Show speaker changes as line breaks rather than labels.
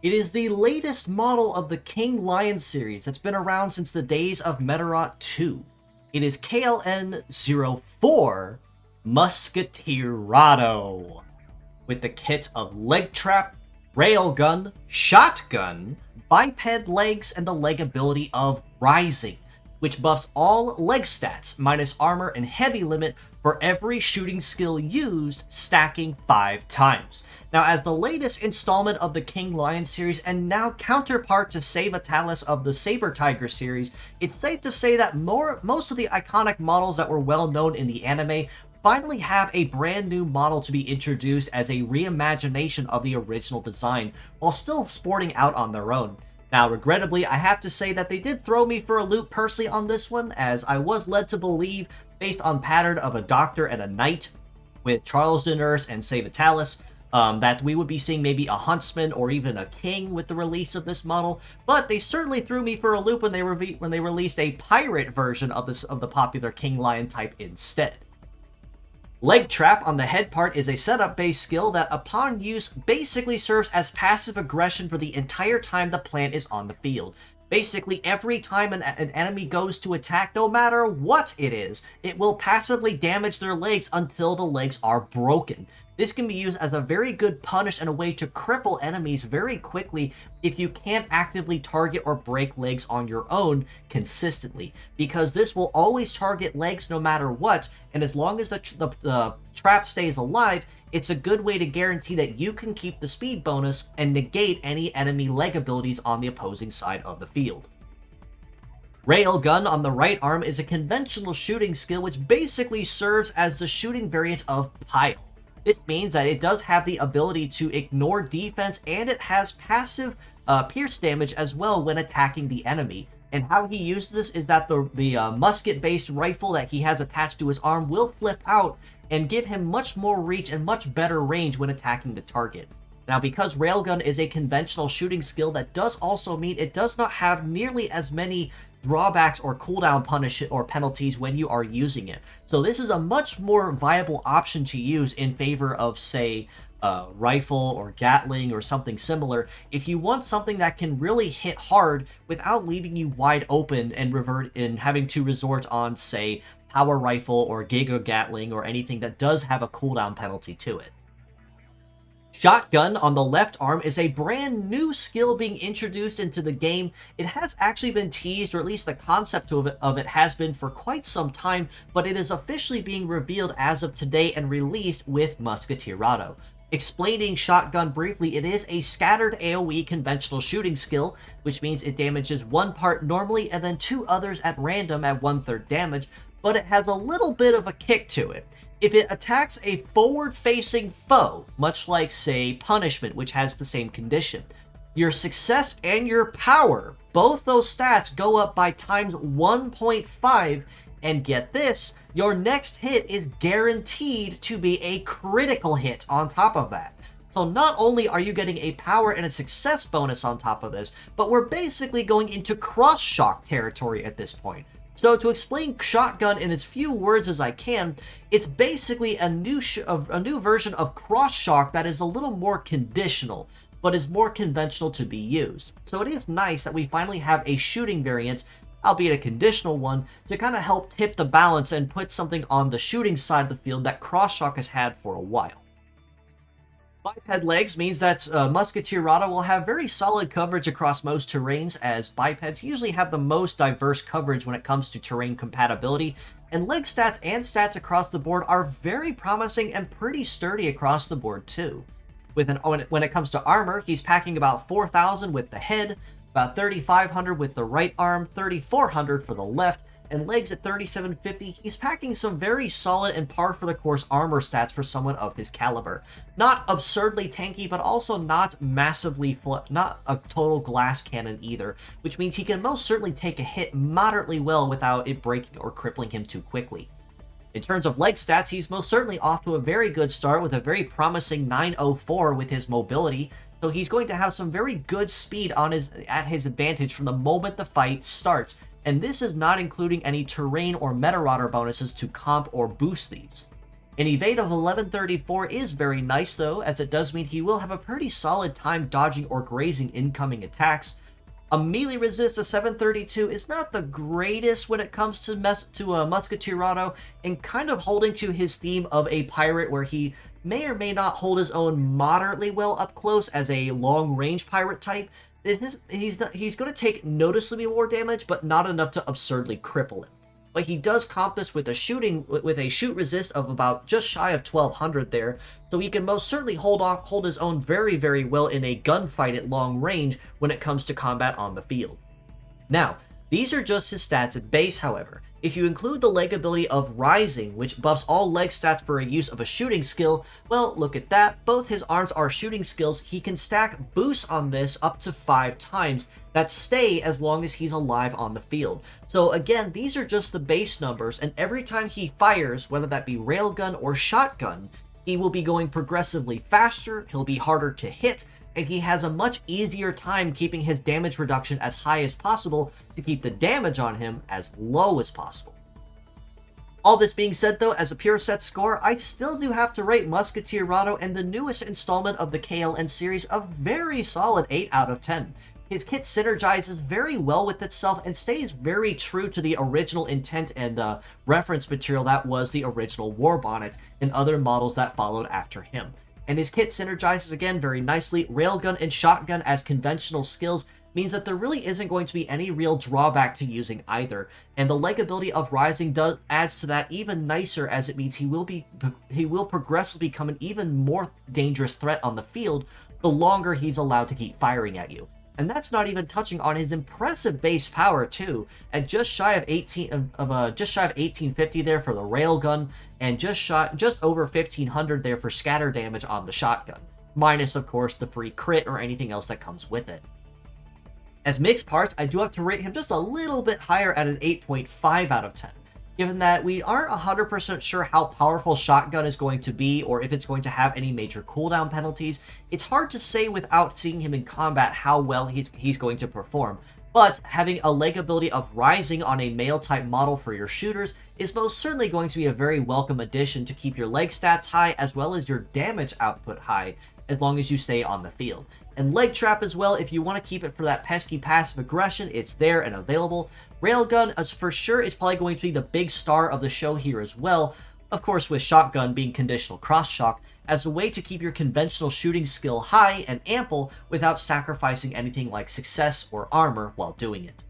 It is the latest model of the King Lion series that's been around since the days of Meteorot 2. It is KLN04 Musketeerado, with the kit of leg trap, railgun, shotgun, biped legs, and the leg ability of rising, which buffs all leg stats minus armor and heavy limit for every shooting skill used, stacking 5 times. Now, as the latest installment of the King Lion series and now counterpart to Savatalis of the Saber Tiger series, it's safe to say that most of the iconic models that were well known in the anime finally have a brand new model to be introduced as a reimagination of the original design, while still sporting out on their own. Now, regrettably, I have to say that they did throw me for a loop personally on this one, as I was led to believe, based on pattern of a doctor and a knight with Charles the Nurse and Savatalis, that we would be seeing maybe a huntsman or even a king with the release of this model. But they certainly threw me for a loop when they released a pirate version of the popular King Lion type instead. Leg Trap on the head part is a setup-based skill that, upon use, basically serves as passive aggression for the entire time the plant is on the field. Basically, every time an enemy goes to attack, no matter what it is, it will passively damage their legs until the legs are broken. This can be used as a very good punish and a way to cripple enemies very quickly if you can't actively target or break legs on your own consistently, because this will always target legs no matter what, and as long as the trap stays alive, it's a good way to guarantee that you can keep the speed bonus and negate any enemy leg abilities on the opposing side of the field. Railgun on the right arm is a conventional shooting skill which basically serves as the shooting variant of Pile. This means that it does have the ability to ignore defense, and it has passive pierce damage as well when attacking the enemy. And how he uses this is that the musket-based rifle that he has attached to his arm will flip out and give him much more reach and much better range when attacking the target. Now, because Railgun is a conventional shooting skill, that does also mean it does not have nearly as many drawbacks or cooldown punish or penalties when you are using it. So this is a much more viable option to use in favor of, say, rifle or Gatling or something similar, if you want something that can really hit hard without leaving you wide open and having to resort on, say, power rifle or Giga Gatling or anything that does have a cooldown penalty to it. Shotgun on the left arm is a brand new skill being introduced into the game. It has actually been teased, or at least the concept of it has been for quite some time, but it is officially being revealed as of today and released with Musketeerado. Explaining Shotgun briefly, it is a scattered AoE conventional shooting skill, which means it damages one part normally and then 2 others at random at 1/3 damage, but it has a little bit of a kick to it. If it attacks a forward-facing foe, much like, say, Punishment, which has the same condition, your success and your power, both those stats go up by times 1.5, and get this, your next hit is guaranteed to be a critical hit on top of that. So not only are you getting a power and a success bonus on top of this, but we're basically going into cross-shock territory at this point. So to explain Shotgun in as few words as I can, it's basically a new version of cross-shock that is a little more conditional, but is more conventional to be used. So it is nice that we finally have a shooting variant, albeit a conditional one, to kind of help tip the balance and put something on the shooting side of the field that cross-shock has had for a while. Biped legs means that Musketeerado will have very solid coverage across most terrains, as bipeds usually have the most diverse coverage when it comes to terrain compatibility, and leg stats and stats across the board are very promising and pretty sturdy across the board too. When it comes to armor, he's packing about 4,000 with the head, about 3,500 with the right arm, 3,400 for the left, and legs at 3,750, he's packing some very solid and par for the course armor stats for someone of his caliber. Not absurdly tanky, but also not massively, not a total glass cannon either, which means he can most certainly take a hit moderately well without it breaking or crippling him too quickly. In terms of leg stats, he's most certainly off to a very good start with a very promising 904 with his mobility, so he's going to have some very good speed at his advantage from the moment the fight starts, and this is not including any terrain or meta-rodder bonuses to comp or boost these. An evade of 1134 is very nice though, as it does mean he will have a pretty solid time dodging or grazing incoming attacks. A melee resist of 732 is not the greatest when it comes to Musketeerado, and kind of holding to his theme of a pirate where he may or may not hold his own moderately well up close as a long-range pirate type. He's going to take noticeably more damage, but not enough to absurdly cripple him. But he does comp this with a shoot resist of about just shy of 1200 there, so he can most certainly hold his own very, very well in a gunfight at long range when it comes to combat on the field. Now, these are just his stats at base, however. If you include the leg ability of Rising, which buffs all leg stats for a use of a shooting skill, well, look at that. Both his arms are shooting skills. He can stack boosts on this up to 5 times that stay as long as he's alive on the field. So again, these are just the base numbers, and every time he fires, whether that be railgun or shotgun, he will be going progressively faster, he'll be harder to hit, and he has a much easier time keeping his damage reduction as high as possible to keep the damage on him as low as possible. All this being said though, as a pure set score, I still do have to rate Musketeerado and the newest installment of the KLN series a very solid 8 out of 10. His kit synergizes very well with itself and stays very true to the original intent and reference material that was the original War Bonnet and other models that followed after him. And his kit synergizes again very nicely. Railgun and shotgun as conventional skills means that there really isn't going to be any real drawback to using either. And the leg ability of Rising adds to that even nicer, as it means he will progressively become an even more dangerous threat on the field the longer he's allowed to keep firing at you. And that's not even touching on his impressive base power too, at just shy of 1850 there for the railgun, and just over 1500 there for scatter damage on the shotgun, minus of course the free crit or anything else that comes with it. As mixed parts, I do have to rate him just a little bit higher at an 8.5 out of 10. Given that we aren't 100% sure how powerful Shotgun is going to be or if it's going to have any major cooldown penalties, it's hard to say without seeing him in combat how well he's going to perform. But having a leg ability of Rising on a male-type model for your shooters is most certainly going to be a very welcome addition to keep your leg stats high as well as your damage output high, as long as you stay on the field. And Leg Trap as well, if you want to keep it for that pesky passive aggression, it's there and available. Railgun, as for sure, is probably going to be the big star of the show here as well, of course with Shotgun being conditional cross-shock, as a way to keep your conventional shooting skill high and ample without sacrificing anything like success or armor while doing it.